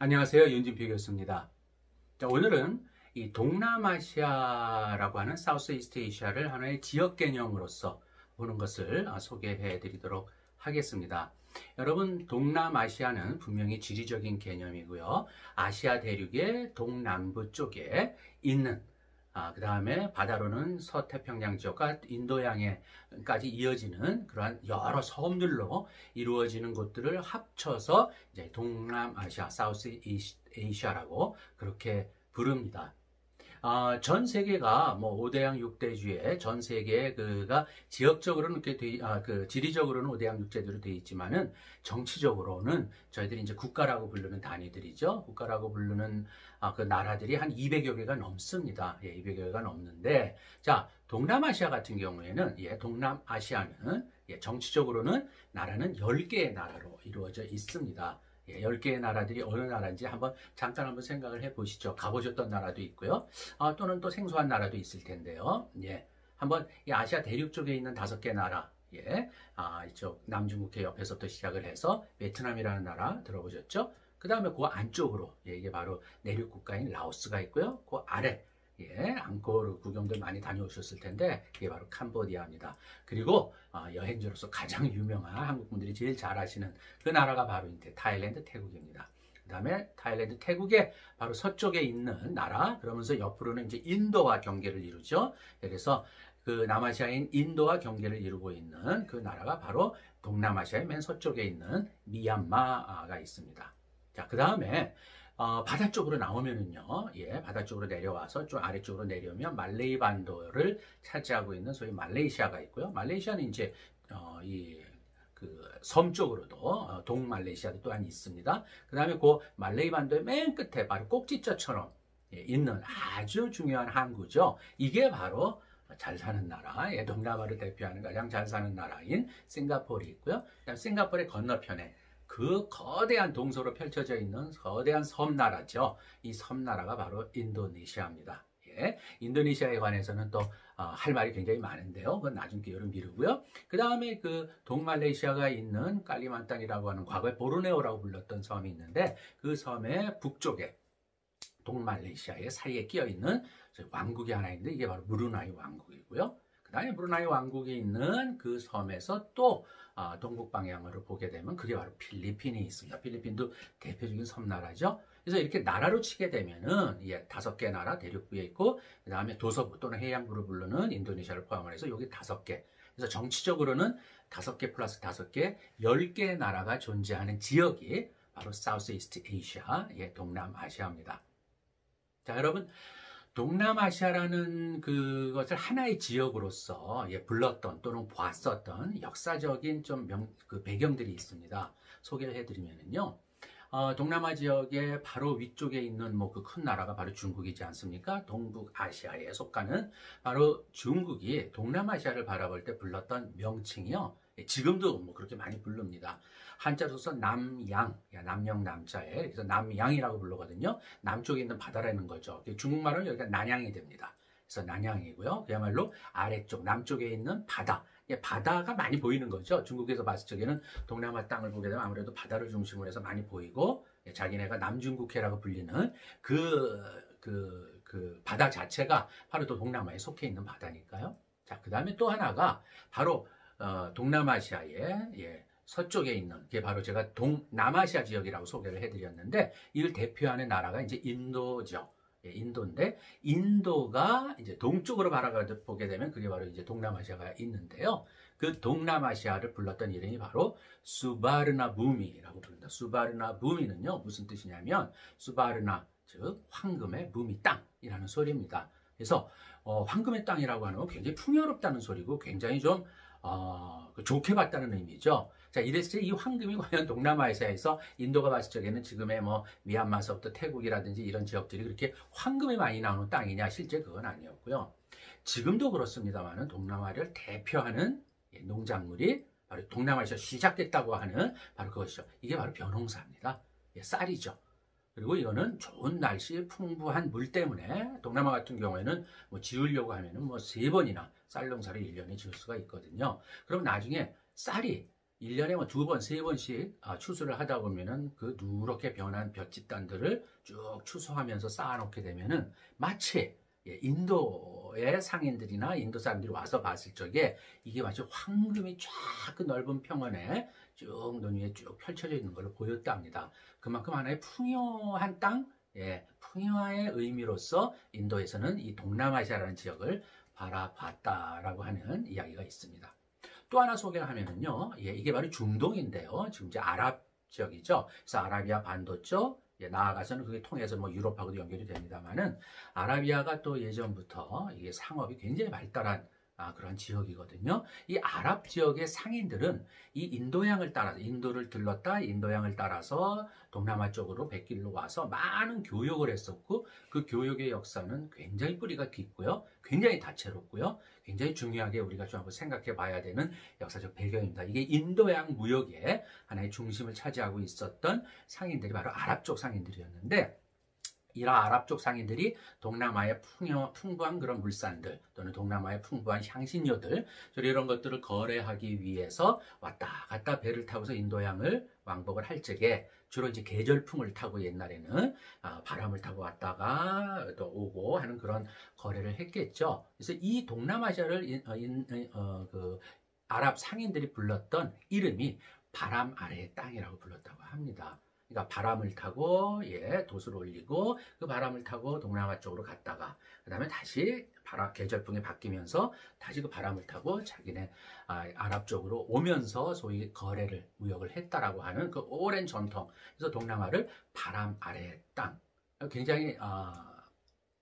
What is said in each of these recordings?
안녕하세요. 윤진표 교수입니다. 자, 오늘은 이 동남아시아라고 하는 사우스 이스트 에이시아를 하나의 지역 개념으로서 보는 것을 소개해 드리도록 하겠습니다. 여러분, 동남아시아는 분명히 지리적인 개념이고요. 아시아 대륙의 동남부 쪽에 있는 그 다음에 바다로는 서태평양 지역과 인도양에까지 이어지는 그러한 여러 섬들로 이루어지는 곳들을 합쳐서 이제 동남아시아, 사우스 에이시아라고 그렇게 부릅니다. 전 세계가 뭐 5대양 6대주의 전 세계 그가 지역적으로는 지리적으로는 5대양 6대주로 되어 있지만은 정치적으로는 저희들이 이제 국가라고 부르는 단위들이죠. 국가라고 부르는 그 나라들이 한 200여 개가 넘습니다. 200여 개가 넘는데, 자, 동남아시아 같은 경우에는 동남아시아는 정치적으로는 나라는 10개의 나라로 이루어져 있습니다. 10개의 나라들이 어느 나라인지 잠깐 한번 생각을 해 보시죠. 가보셨던 나라도 있고요. 또는 또 생소한 나라도 있을 텐데요. 한번 이 아시아 대륙 쪽에 있는 5개 나라, 이쪽 남중국해 옆에서부터 시작을 해서 베트남이라는 나라 들어보셨죠? 그 다음에 그 안쪽으로, 이게 바로 내륙 국가인 라오스가 있고요. 그 아래, 앙코르 구경들 많이 다녀오셨을 텐데, 이게 바로 캄보디아입니다. 그리고 여행지로서 가장 유명한 한국 분들이 제일 잘 아시는 그 나라가 바로 이제 타일랜드, 태국입니다. 그 다음에 타일랜드, 태국의 바로 서쪽에 있는 나라, 그러면서 옆으로는 이제 인도와 경계를 이루죠. 그래서 그 남아시아인 인도와 경계를 이루고 있는 그 나라가 바로 동남아시아의 맨 서쪽에 있는 미얀마가 있습니다. 자, 그 다음에 바다 쪽으로 나오면은요, 바다 쪽으로 내려와서 좀 아래쪽으로 내려오면 말레이 반도를 차지하고 있는 소위 말레이시아가 있고요. 말레이시아는 이제 섬 쪽으로도 동말레이시아도 또한 있습니다. 그 다음에 그 말레이 반도의 맨 끝에 바로 꼭지점처럼 있는 아주 중요한 항구죠. 이게 바로 잘 사는 나라, 동남아를 대표하는 가장 잘 사는 나라인 싱가포르이 있고요. 그다음 싱가포르의 건너편에 그 거대한 동서로 펼쳐져 있는 거대한 섬나라죠. 이 섬나라가 바로 인도네시아입니다. 인도네시아에 관해서는 또 할 말이 굉장히 많은데요. 그건 나중 기회로 미루고요. 그 다음에 그 동말레이시아가 있는 깔리만탄이라고 하는 과거에 보르네오라고 불렀던 섬이 있는데, 그 섬의 북쪽에 동말레이시아의 사이에 끼어 있는 왕국이 하나 있는데, 이게 바로 브루나이 왕국이고요. 그 다음에 브루나이 왕국이 있는 그 섬에서 또 동북 방향으로 보게 되면 그게 바로 필리핀이 있습니다. 필리핀도 대표적인 섬나라죠. 그래서 이렇게 나라로 치게 되면은 5개 나라 대륙부에 있고, 그 다음에 도서부 또는 해양부를 부르는 인도네시아를 포함해서 여기 5개. 그래서 정치적으로는 5개 플러스 5개, 10개의 나라가 존재하는 지역이 바로 사우스 이스트 에이시아, 동남아시아입니다. 자, 여러분, 동남아시아라는 그것을 하나의 지역으로서 불렀던 또는 봤었던 역사적인 그 배경들이 있습니다. 소개를 해드리면은요, 동남아 지역의 바로 위쪽에 있는 그 큰 나라가 바로 중국이지 않습니까? 동북아시아에 속하는 바로 중국이 동남아시아를 바라볼 때 불렀던 명칭이요, 지금도 그렇게 많이 부릅니다. 한자로 써서 남양, 남영 남자에, 그래서 남양이라고 부르거든요. 남쪽에 있는 바다라는 거죠. 중국말은 여기가 난양이 됩니다. 그래서 난양이고요. 그야말로 아래쪽, 남쪽에 있는 바다. 바다가 많이 보이는 거죠. 중국에서 봤을 적에는 동남아 땅을 보게 되면 아무래도 바다를 중심으로 해서 많이 보이고, 자기네가 남중국해라고 불리는 그 바다 자체가 바로 또 동남아에 속해 있는 바다니까요. 자, 그 다음에 또 하나가 바로 동남아시아의 서쪽에 있는 게 바로 제가 동남아시아 지역이라고 소개를 해드렸는데, 이를 대표하는 나라가 이제 인도죠. 인도인데, 인도가 이제 동쪽으로 바라보게 되면 그게 바로 이제 동남아시아가 있는데요. 그 동남아시아를 불렀던 이름이 바로 수바르나부미라고 부릅니다. 수바르나부미는요, 무슨 뜻이냐면, 수바르나, 즉 황금의 무미 땅이라는 소리입니다. 그래서 황금의 땅이라고 하는 건 굉장히 풍요롭다는 소리고, 굉장히 좀 좋게 봤다는 의미죠. 자, 이랬을 때 이 황금이 과연 동남아시아에서 인도가 봤을 적에는 지금의 미얀마서부터 태국이라든지 이런 지역들이 그렇게 황금이 많이 나오는 땅이냐? 실제 그건 아니었고요. 지금도 그렇습니다만은 동남아를 대표하는 농작물이 바로 동남아시아 시작됐다고 하는 바로 그것이죠. 이게 바로 벼농사입니다. 쌀이죠. 그리고 이거는 좋은 날씨, 풍부한 물 때문에 동남아 같은 경우에는 지으려고 하면은 3번이나 쌀 농사를 1년에 지을 수가 있거든요. 그럼 나중에 쌀이 1년에 뭐 2번, 3번씩 추수를 하다 보면은 그 누렇게 변한 볏짚단들을 쭉 추수하면서 쌓아놓게 되면은 마치 인도의 상인들이나 인도 사람들이 와서 봤을 적에 이게 마치 황금이 쫙 그 넓은 평원에 쭉 눈 위에 쭉 펼쳐져 있는 걸 보였답니다. 그만큼 하나의 풍요한 땅, 풍요의 의미로서 인도에서는 이 동남아시아라는 지역을 바라봤다라고 하는 이야기가 있습니다. 또 하나 소개를 하면은요, 이게 바로 중동인데요. 지금 이제 아랍 지역이죠. 그래서 아라비아 반도 쪽, 나아가서는 그게 통해서 뭐 유럽하고도 연결이 됩니다만은 아라비아가 또 예전부터 이게 상업이 굉장히 발달한 그런 지역이거든요. 이 아랍 지역의 상인들은 이 인도양을 따라서 인도를 들렀다 인도양을 따라서 동남아 쪽으로 백길로 와서 많은 교역을 했었고 그 교역의 역사는 굉장히 뿌리가 깊고요. 굉장히 다채롭고요. 굉장히 중요하게 우리가 좀 한번 생각해 봐야 되는 역사적 배경입니다. 이게 인도양 무역의 하나의 중심을 차지하고 있었던 상인들이 바로 아랍 쪽 상인들이었는데 이런 아랍 쪽 상인들이 동남아의 풍부한 그런 물산들 또는 동남아의 풍부한 향신료들 이런 것들을 거래하기 위해서 왔다 갔다 배를 타고서 인도양을 왕복을 할 적에 주로 이제 계절풍을 타고 옛날에는 바람을 타고 왔다가 또 오고 하는 그런 거래를 했겠죠. 그래서 이 동남아시아를 그 아랍 상인들이 불렀던 이름이 바람 아래의 땅이라고 불렀다고 합니다. 그러니까 바람을 타고 돛을 올리고 그 바람을 타고 동남아 쪽으로 갔다가 그 다음에 다시 계절풍이 바뀌면서 다시 그 바람을 타고 자기네 아랍 쪽으로 오면서 소위 거래를 무역을 했다라고 하는 그 오랜 전통. 그래서 동남아를 바람 아래의 땅. 굉장히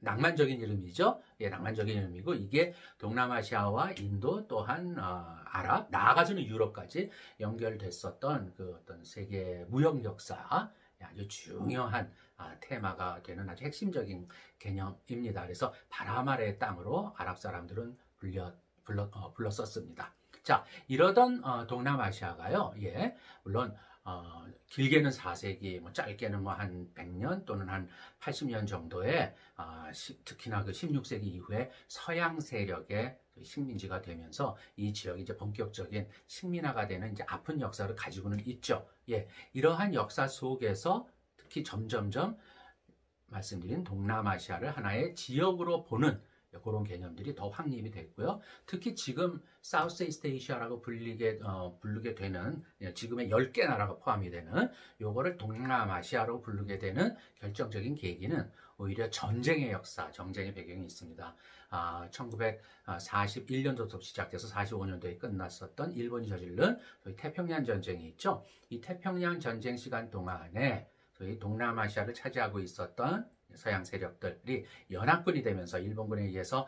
낭만적인 이름이죠. 낭만적인 이름이고 이게 동남아시아와 인도 또한 아랍 나아가서는 유럽까지 연결됐었던 그 어떤 세계 무역 역사 아주 중요한 테마가 되는 아주 핵심적인 개념입니다. 그래서 바람 아래의 땅으로 아랍 사람들은 불렀었습니다. 자, 이러던 동남아시아가요. 물론 길게는 4세기, 뭐 짧게는 뭐 한 100년 또는 한 80년 정도의 특히나 그 16세기 이후에 서양 세력의 식민지가 되면서 이 지역이 이제 본격적인 식민화가 되는 이제 아픈 역사를 가지고는 있죠. 이러한 역사 속에서 특히 점점점 말씀드린 동남아시아를 하나의 지역으로 보는 그런 개념들이 더 확립이 됐고요. 특히 지금 사우스 이스트 에이시아라고 부르게 되는 지금의 10개 나라가 포함이 되는 요거를 동남아시아로 부르게 되는 결정적인 계기는 오히려 전쟁의 역사, 전쟁의 배경이 있습니다. 1941년도부터 시작돼서 45년도에 끝났었던 일본이 저지른 태평양 전쟁이 있죠. 이 태평양 전쟁 시간 동안에 저희 동남아시아를 차지하고 있었던 서양 세력들이 연합군이 되면서 일본군에 의해서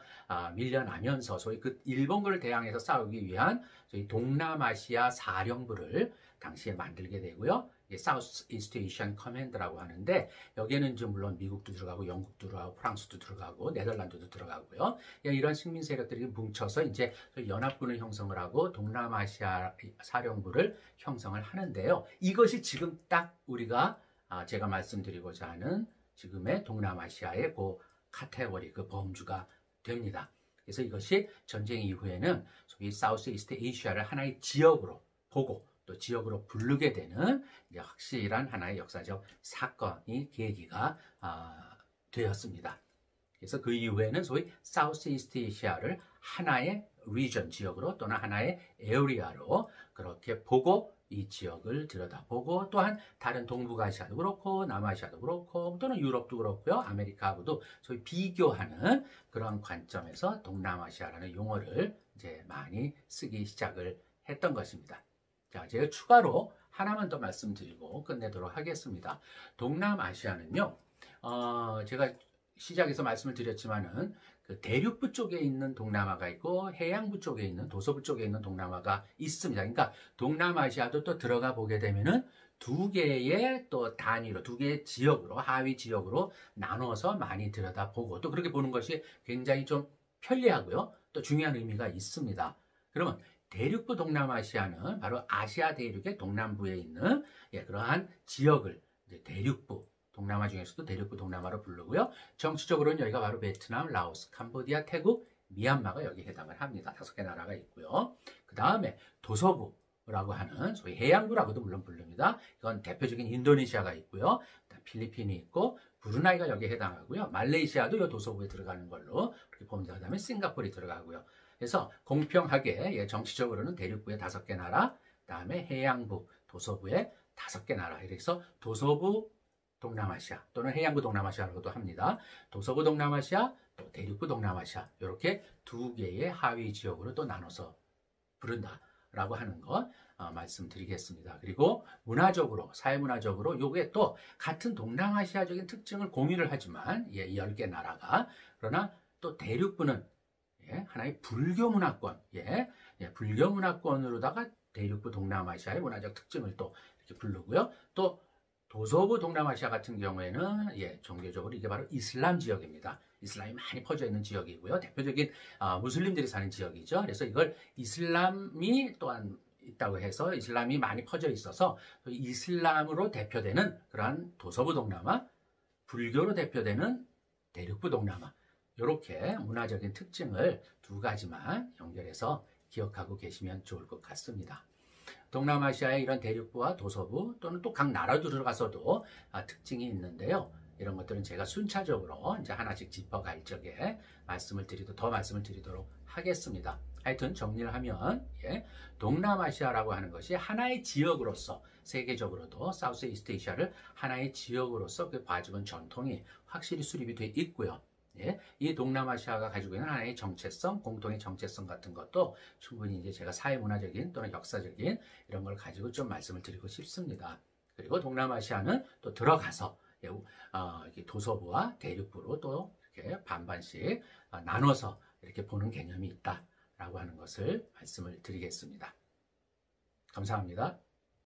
밀려나면서 소위 그 일본군을 대항해서 싸우기 위한 저희 동남아시아 사령부를 당시에 만들게 되고요. 사우스 이스트 에이시안 커맨드라고 하는데 여기에는 이제 물론 미국도 들어가고 영국도 들어가고 프랑스도 들어가고 네덜란드도 들어가고요. 이런 식민 세력들이 뭉쳐서 이제 연합군을 형성을 하고 동남아시아 사령부를 형성을 하는데요. 이것이 지금 딱 우리가 제가 말씀드리고자 하는 지금의 동남아시아의 그 카테고리, 그 범주가 됩니다. 그래서 이것이 전쟁 이후에는 소위 사우스 이스트 에이시아를 하나의 지역으로 보고 또 지역으로 부르게 되는 이제 확실한 하나의 역사적 사건이 계기가 되었습니다. 그래서 그 이후에는 소위 사우스 이스트 에이시아를 하나의 리전 지역으로 또는 하나의 에어리아로 그렇게 보고 이 지역을 들여다보고 또한 다른 동북아시아도 그렇고 남아시아도 그렇고 또는 유럽도 그렇고요. 아메리카하고도 소위 비교하는 그런 관점에서 동남아시아라는 용어를 이제 많이 쓰기 시작을 했던 것입니다. 자, 제가 추가로 하나만 더 말씀드리고 끝내도록 하겠습니다. 동남아시아는요, 제가 시작에서 말씀을 드렸지만은 그 대륙부 쪽에 있는 동남아가 있고 해양부 쪽에 있는 도서부 쪽에 있는 동남아가 있습니다. 그러니까 동남아시아도 또 들어가 보게 되면은 두 개의 또 단위로, 두 개의 지역으로, 하위 지역으로 나눠서 많이 들여다보고 또 그렇게 보는 것이 굉장히 좀 편리하고요. 또 중요한 의미가 있습니다. 그러면 대륙부 동남아시아는 바로 아시아 대륙의 동남부에 있는 그러한 지역을 이제 대륙부 동남아 중에서도 대륙부 동남아로 부르고요. 정치적으로는 여기가 바로 베트남, 라오스, 캄보디아, 태국, 미얀마가 여기에 해당을 합니다. 5개 나라가 있고요. 그 다음에 도서부 라고 하는 소위 해양부라고도 물론 부릅니다. 이건 대표적인 인도네시아가 있고요. 필리핀이 있고 브루나이가 여기에 해당하고요. 말레이시아도 이 도서부에 들어가는 걸로 그렇게 봅니다. 그다음에 싱가포르이 들어가고요. 그래서 공평하게 정치적으로는 대륙부의 5개 나라, 그다음에 해양부, 도서부의 5개 나라. 이래서 도서부 동남아시아 또는 해양부 동남아시아라고도 합니다. 도서부 동남아시아, 또 대륙부 동남아시아 이렇게 2개의 하위 지역으로 또 나눠서 부른다라고 하는 것 말씀드리겠습니다. 그리고 문화적으로, 사회문화적으로 요게 또 같은 동남아시아적인 특징을 공유를 하지만 10개 나라가 그러나 또 대륙부는 하나의 불교 문화권, 불교 문화권으로다가 대륙부 동남아시아의 문화적 특징을 또 이렇게 부르고요. 또 도서부 동남아시아 같은 경우에는 종교적으로 이게 바로 이슬람 지역입니다. 이슬람이 많이 퍼져 있는 지역이고요. 대표적인 무슬림들이 사는 지역이죠. 그래서 이걸 이슬람이 또한 있다고 해서 이슬람이 많이 퍼져 있어서 이슬람으로 대표되는 그러한 도서부 동남아, 불교로 대표되는 대륙부 동남아 이렇게 문화적인 특징을 2가지만 연결해서 기억하고 계시면 좋을 것 같습니다. 동남아시아의 이런 대륙부와 도서부 또는 또 각 나라로 들어가서도 특징이 있는데요. 이런 것들은 제가 순차적으로 이제 하나씩 짚어갈 적에 말씀을 드리도록 하겠습니다. 하여튼 정리를 하면 동남아시아라고 하는 것이 하나의 지역으로서 세계적으로도 사우스 이스트 에이시아를 하나의 지역으로서 그 봐주는 전통이 확실히 수립이 되어 있고요. 이 동남아시아가 가지고 있는 하나의 정체성, 공통의 정체성 같은 것도 충분히 이제 제가 사회문화적인 또는 역사적인 이런 걸 가지고 좀 말씀을 드리고 싶습니다. 그리고 동남아시아는 또 들어가서 도서부와 대륙부로 또 이렇게 반반씩 나눠서 이렇게 보는 개념이 있다라고 하는 것을 말씀을 드리겠습니다. 감사합니다.